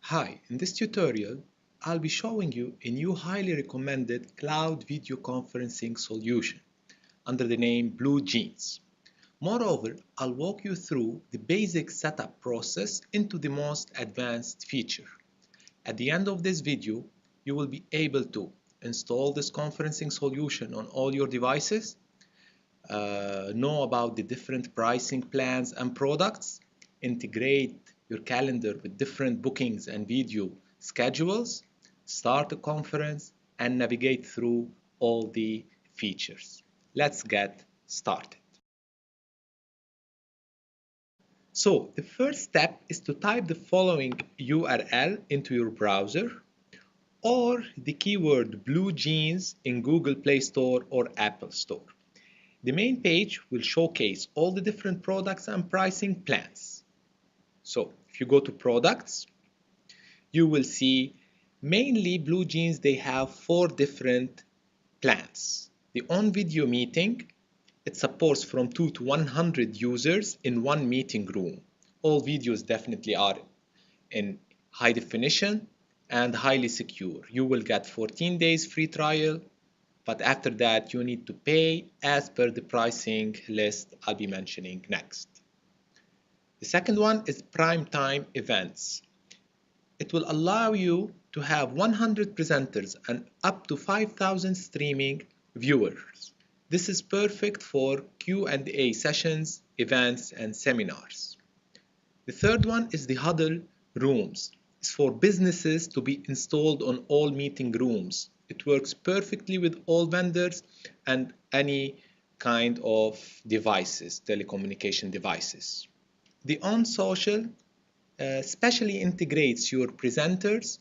Hi, in this tutorial, I'll be showing you a new highly recommended cloud video conferencing solution under the name BluJeans. Moreover, I'll walk you through the basic setup process into the most advanced feature. At the end of this video, you will be able to install this conferencing solution on all your devices, know about the different pricing plans and products, integrate your calendar with different bookings and video schedules, start a conference, and navigate through all the features. Let's get started. So the first step is to type the following URL into your browser or the keyword BlueJeans in Google Play Store or Apple Store. The main page will showcase all the different products and pricing plans. So if you go to products, you will see mainly BlueJeans, they have 4 different plans. The on-video meeting, it supports from 2 to 100 users in one meeting room. All videos definitely are in high definition and highly secure. You will get 14 days free trial, but after that you need to pay as per the pricing list I'll be mentioning next. The second one is prime time events. It will allow you to have 100 presenters and up to 5,000 streaming viewers. This is perfect for Q&A sessions, events, and seminars. The third one is the huddle rooms. It's for businesses to be installed on all meeting rooms. It works perfectly with all vendors and any kind of devices, telecommunication devices. The on-social specially integrates your presenters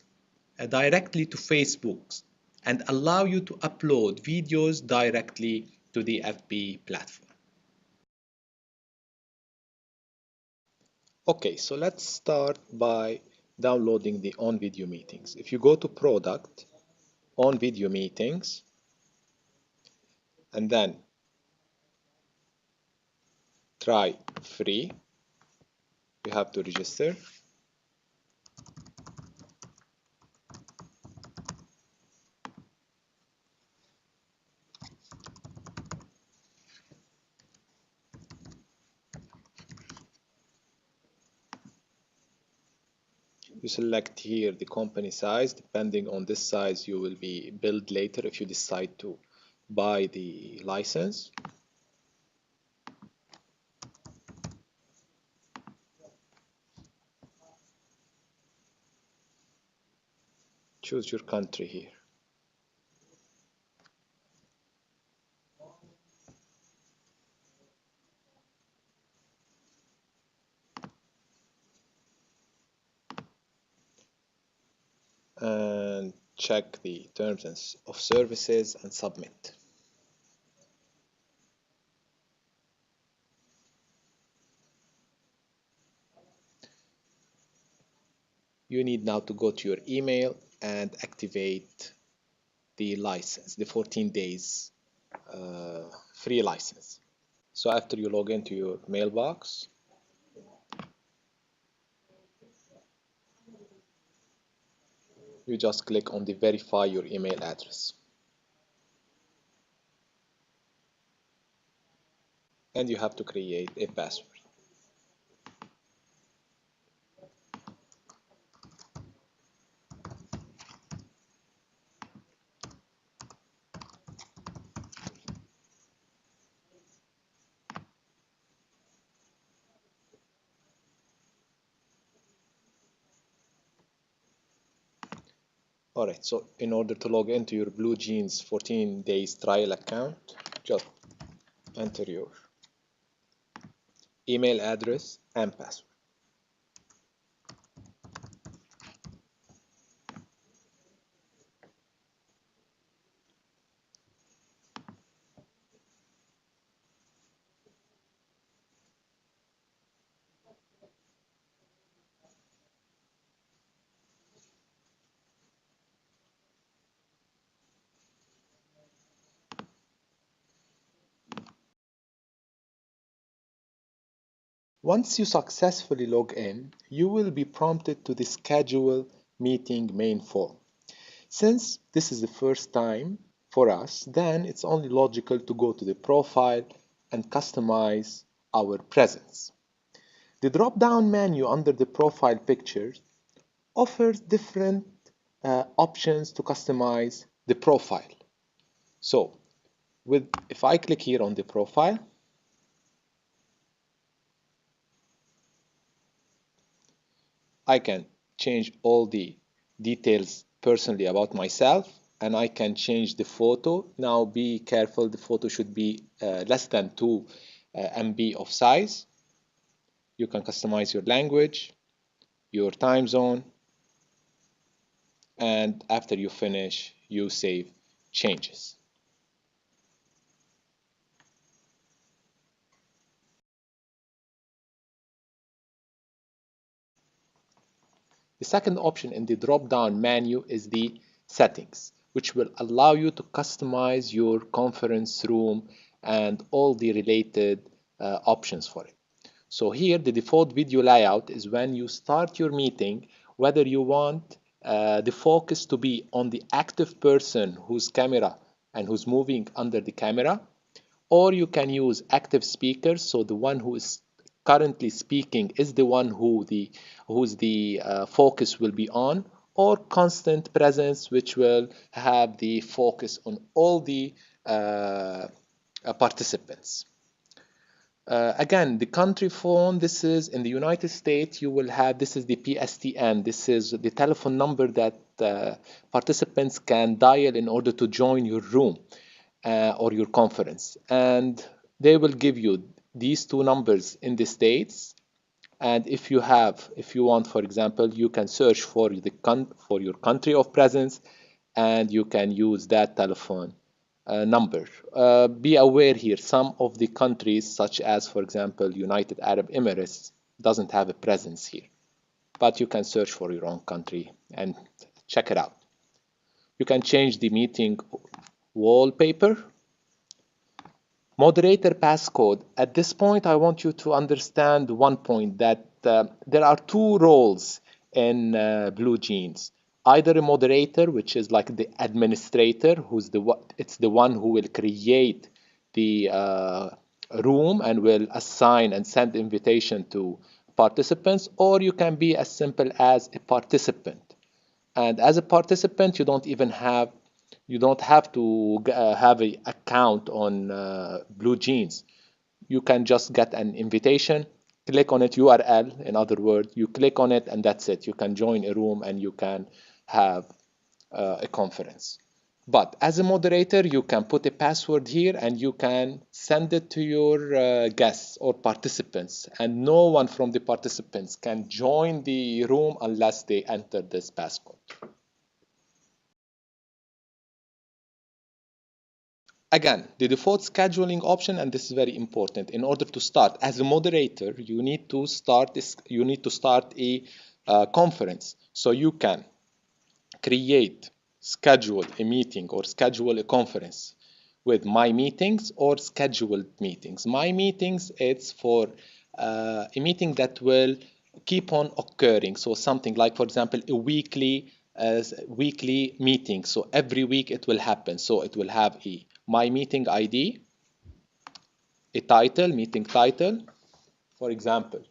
directly to Facebook and allow you to upload videos directly to the FB platform. Okay, so let's start by downloading the on-video meetings. If you go to product, on-video meetings, and then try free, you have to register. You select here the company size. Depending on this size, you will be billed later if you decide to buy the license. Choose your country here. And check the terms of services and submit. You need now to go to your email and activate the license, the 14 days free license. So after you log into your mailbox, you just click on the verify your email address. And you have to create a password. Alright, so in order to log into your BlueJeans 14 days trial account, just enter your email address and password. Once you successfully log in, you will be prompted to the schedule meeting main form. Since this is the first time for us, then it's only logical to go to the profile and customize our presence. The drop-down menu under the profile pictures offers different options to customize the profile. So if I click here on the profile, I can change all the details personally about myself, and I can change the photo. Now be careful, the photo should be less than 2 MB of size. You can customize your language, your time zone, and after you finish, you save changes. The second option in the drop-down menu is the settings, which will allow you to customize your conference room and all the related options for it. So here the default video layout is when you start your meeting, whether you want the focus to be on the active person whose camera and who's moving under the camera, or you can use active speakers, so the one who is currently speaking is the one whose the focus will be on, or constant presence, which will have the focus on all the participants. Again, the country phone, this is in the United States, you will have, this is the PSTN, this is the telephone number that participants can dial in order to join your room or your conference. And they will give you these two numbers in the States. And if you want, for example, you can search for your country of presence, and you can use that telephone number. Be aware here, some of the countries, such as, for example, United Arab Emirates, doesn't have a presence here. But you can search for your own country and check it out. You can change the meeting wallpaper. Moderator passcode. At this point, I want you to understand one point, that there are two roles in BluJeans. Either a moderator, which is like the administrator, it's the one who will create the room and will assign and send invitation to participants, or you can be as simple as a participant. And as a participant, you don't have to have an account on BluJeans. You can just get an invitation, click on it, URL, in other words, you click on it and that's it. You can join a room and you can have a conference. But as a moderator, you can put a password here and you can send it to your guests or participants, and no one from the participants can join the room unless they enter this passcode. Again, the default scheduling option, and this is very important. In order to start as a moderator, you need to start a conference. So you can schedule a meeting or schedule a conference with My Meetings or scheduled meetings. My Meetings, it's for a meeting that will keep on occurring. So something like, for example, a weekly meeting. So every week it will happen. So it will have a My Meeting ID, a title, meeting title, for example,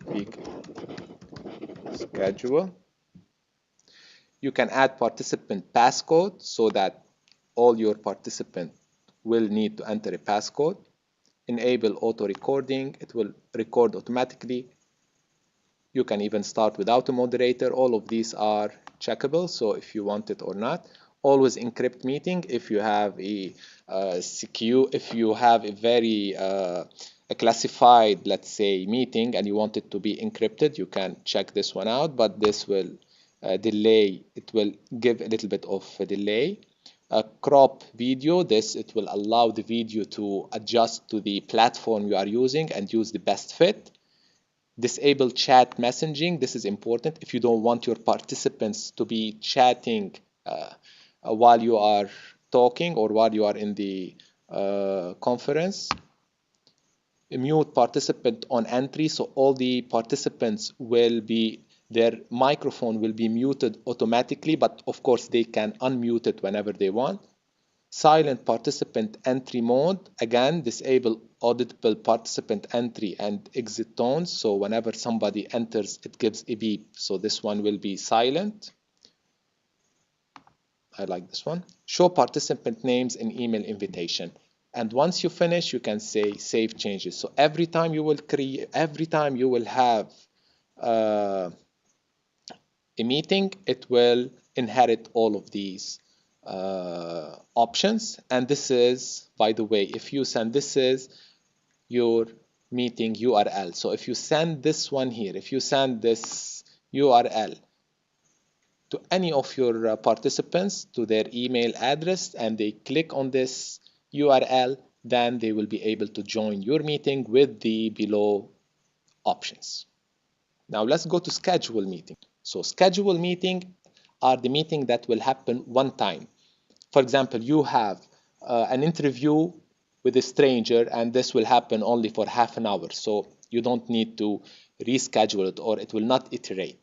week schedule. You can add participant passcode so that all your participants will need to enter a passcode. Enable auto recording, it will record automatically. You can even start without a moderator. All of these are checkable, so if you want it or not. Always encrypt meeting. If you have if you have a very a classified, let's say, meeting and you want it to be encrypted, you can check this one out, but this will delay. It will give a little bit of a delay. Crop video. It will allow the video to adjust to the platform you are using and use the best fit. Disable chat messaging. This is important if you don't want your participants to be chatting while you are talking or while you are in the conference. Mute participant on entry, so all the participants will be their microphone will be muted automatically, but of course they can unmute it whenever they want. Silent participant entry mode, again, disable audible participant entry and exit tones. So whenever somebody enters, it gives a beep. So this one will be silent. I like this one. Show participant names in email invitation. And once you finish, you can say save changes. So every time you will have a meeting, it will inherit all of these options. And this is, by the way, if you send, this is your meeting URL. So if you send this one here, if you send this URL to any of your participants to their email address and they click on this URL, then they will be able to join your meeting with the below options. Now let's go to schedule meeting. So schedule meeting are the meeting that will happen one time. For example, you have an interview with a stranger and this will happen only for half an hour. So you don't need to reschedule it or it will not iterate.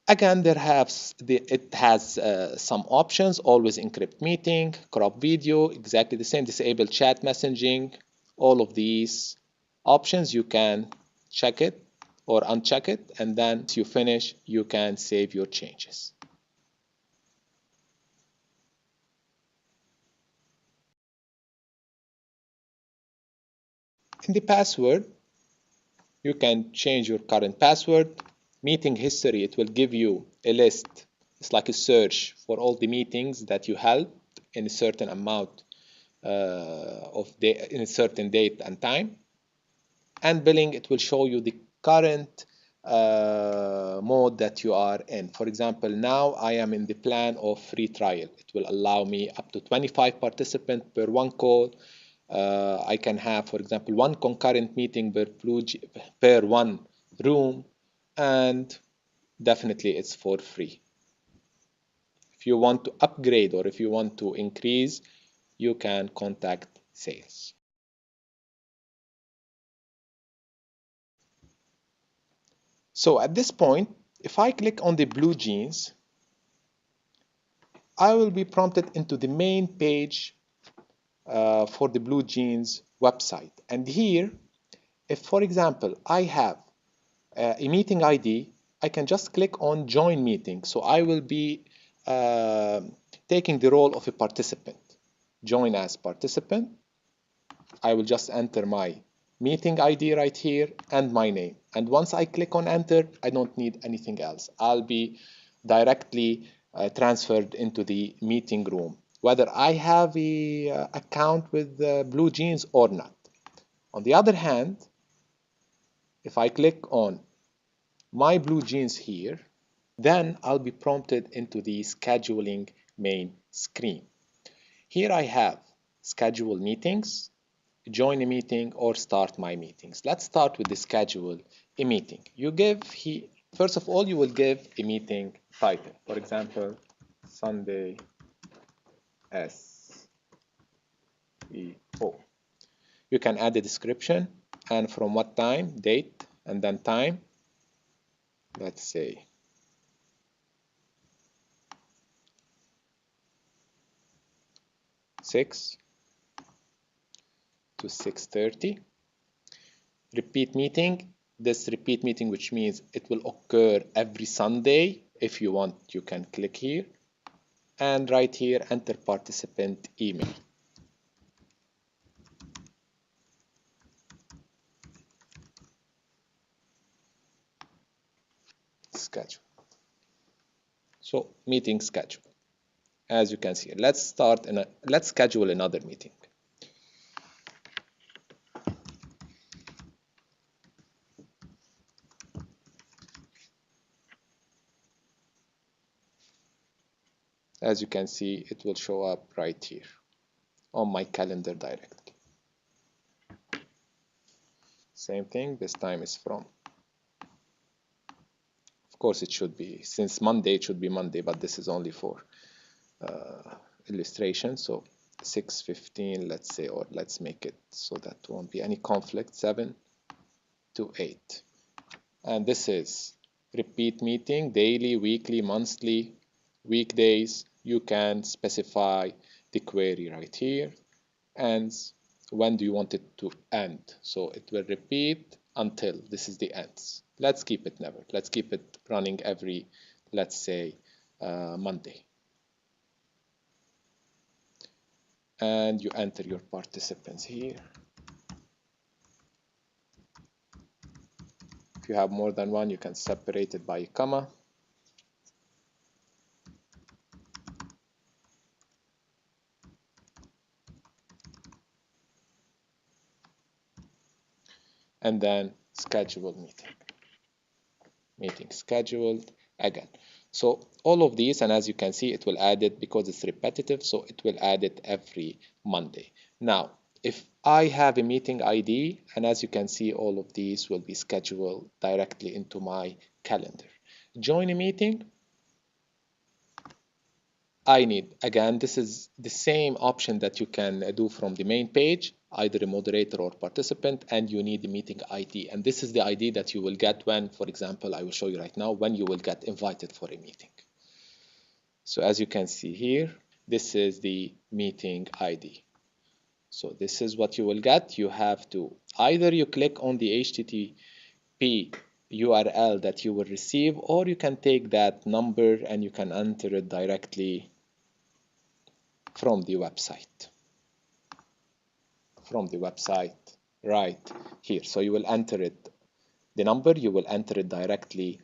Again, it has some options, always encrypt meeting, crop video, exactly the same, disable chat messaging, all of these options, you can check it or uncheck it, and then once you finish, you can save your changes. In the password, you can change your current password. Meeting history, it will give you a list. It's like a search for all the meetings that you held in a certain amount in a certain date and time. And billing, it will show you the current mode that you are in. For example, now I am in the plan of free trial. It will allow me up to 25 participants per one call. I can have, for example, one concurrent meeting per one room, and definitely it's for free. If you want to upgrade or if you want to increase, you can contact sales. So at this point, if I click on the BluJeans, I will be prompted into the main page for the BluJeans website. And here, if for example, I have a meeting ID, I can just click on join meeting. So I will be taking the role of a participant. Join as participant. I will just enter my meeting ID right here and my name. And once I click on enter, I don't need anything else. I'll be directly transferred into the meeting room, whether I have a account with BluJeans or not. On the other hand, if I click on my BluJeans here, then I'll be prompted into the scheduling main screen. Here I have schedule meetings, join a meeting, or start my meetings. Let's start with the schedule a meeting. First of all, you will give a meeting title. For example, Sunday SEO. You can add a description and from what time, date, and then time. Let's say 6 to 6:30. Repeat meeting. This repeat meeting, which means it will occur every Sunday. If you want, you can click here. And right here, enter participant email. Schedule. So meeting schedule. As you can see, let's schedule another meeting. As you can see, it will show up right here on my calendar directly. Same thing, this time is from. Of course, it should be, since Monday, it should be Monday, but this is only for illustration. So 6:15, let's say, or let's make it so that won't be any conflict, 7 to 8. And this is repeat meeting, daily, weekly, monthly, weekdays. You can specify the query right here. And when do you want it to end? So it will repeat until this is the ends. Let's keep it never. Let's keep it running every, let's say, Monday. And you enter your participants here. If you have more than one, you can separate it by a comma. And then schedule meeting. Meeting scheduled again. So all of these, and as you can see, it will add it because it's repetitive, so it will add it every Monday. Now, if I have a meeting ID, and as you can see, all of these will be scheduled directly into my calendar. Join a meeting. I need, again, this is the same option that you can do from the main page, either a moderator or participant, and you need the meeting ID. And this is the ID that you will get when, for example, I will show you right now, when you will get invited for a meeting. So as you can see here, this is the meeting ID. So this is what you will get. You have to, either you click on the HTTP URL that you will receive, or you can take that number and you can enter it directly from the website. From the website right here. So you will enter it, the number, you will enter it directly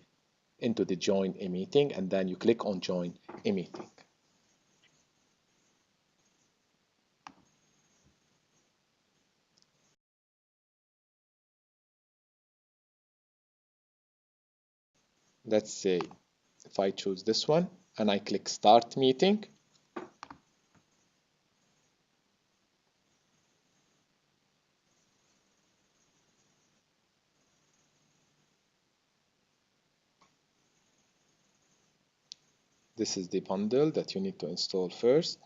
into the join a meeting, and then you click on join a meeting. Let's say if I choose this one and I click start meeting, this is the bundle that you need to install first,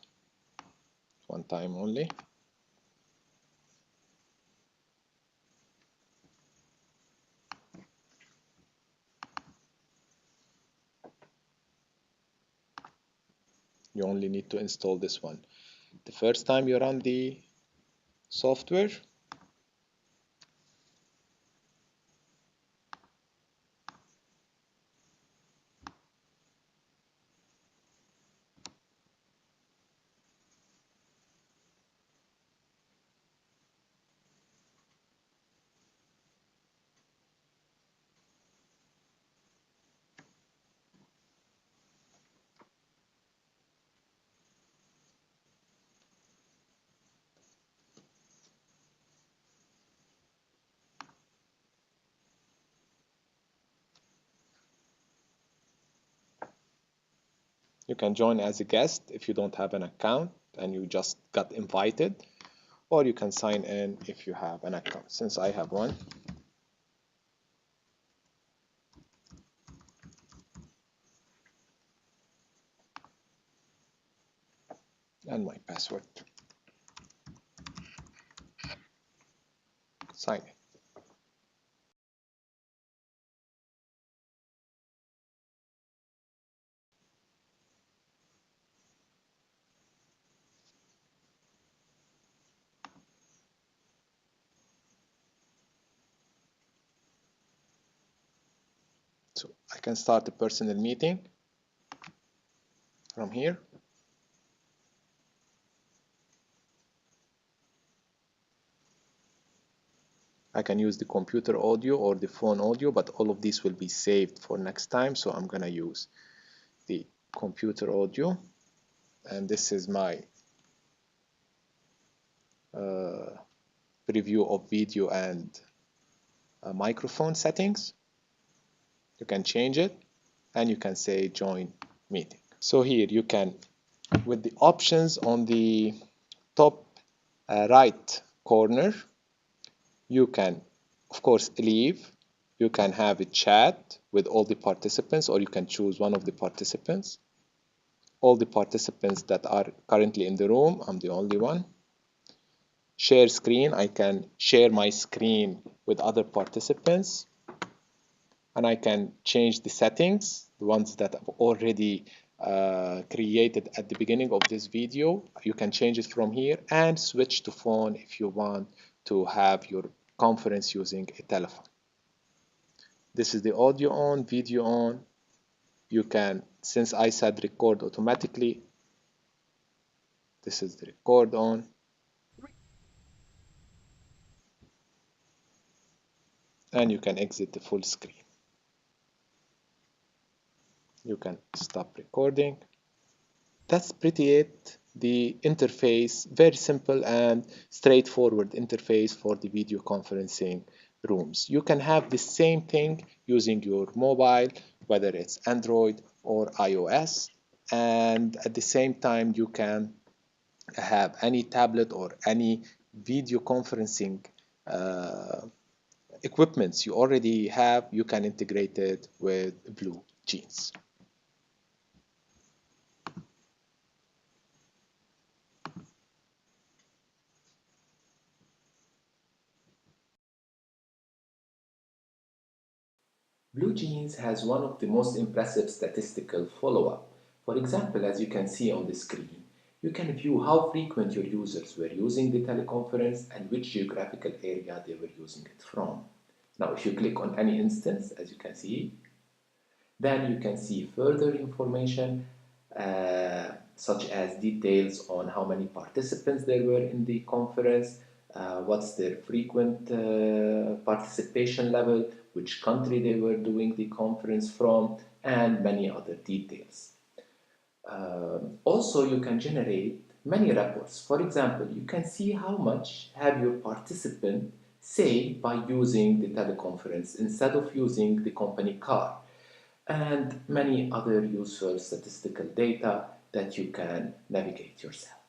one time only. You only need to install this one the first time you run the software. You can join as a guest if you don't have an account and you just got invited, or you can sign in if you have an account. Since I have one, and my password, sign in. So I can start a personal meeting from here. I can use the computer audio or the phone audio, but all of these will be saved for next time. So I'm gonna use the computer audio, and this is my preview of video and microphone settings. You can change it, and you can say join meeting. So here you can, with the options on the top right corner, you can, of course, leave. You can have a chat with all the participants, or you can choose one of the participants. All the participants that are currently in the room, I'm the only one. Share screen, I can share my screen with other participants. and I can change the settings, the ones that I've already created at the beginning of this video. You can change it from here and switch to phone if you want to have your conference using a telephone. This is the audio on, video on. You can, since I said record automatically, this is the record on. And you can exit the full screen. You can stop recording. That's pretty it. The interface, very simple and straightforward interface for the video conferencing rooms. You can have the same thing using your mobile, whether it's Android or iOS, and at the same time you can have any tablet or any video conferencing equipments you already have, you can integrate it with BluJeans. BluJeans has one of the most impressive statistical follow-up. For example, as you can see on the screen, you can view how frequent your users were using the teleconference and which geographical area they were using it from. Now, if you click on any instance, as you can see, then you can see further information such as details on how many participants there were in the conference, what's their frequent participation level, which country they were doing the conference from, and many other details. Also, you can generate many reports. For example, you can see how much have your participant saved by using the teleconference instead of using the company car, and many other useful statistical data that you can navigate yourself.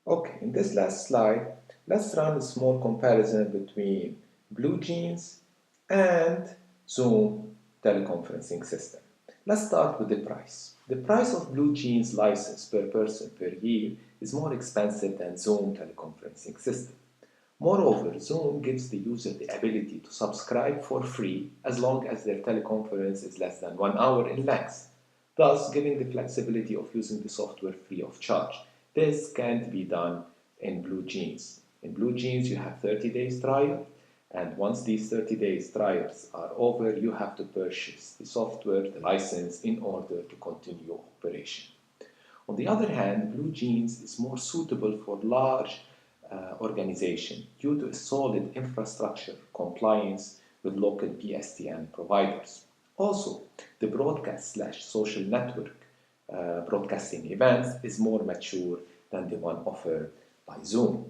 Okay, in this last slide, let's run a small comparison between BluJeans and Zoom teleconferencing system. Let's start with the price. The price of BluJeans license per person per year is more expensive than Zoom teleconferencing system. Moreover, Zoom gives the user the ability to subscribe for free as long as their teleconference is less than 1 hour in length, thus giving the flexibility of using the software free of charge. This can't be done in BluJeans. In BluJeans, you have 30 days trial, and once these 30 days trials are over, you have to purchase the software, the license, in order to continue operation. On the other hand, BluJeans is more suitable for large organization due to a solid infrastructure compliance with local PSTN providers. Also, the broadcast/social network broadcasting events is more mature than the one offered by Zoom.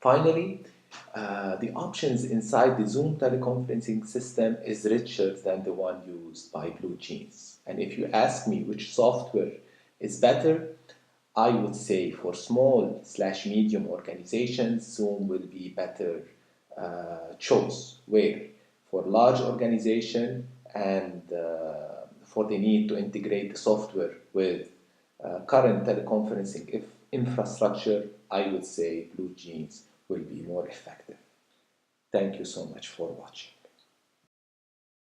Finally, the options inside the Zoom teleconferencing system is richer than the one used by BluJeans. And if you ask me which software is better, I would say for small/medium organizations, Zoom will be better choice, where for large organization and for the need to integrate the software with current teleconferencing infrastructure, I would say BluJeans will be more effective. Thank you so much for watching.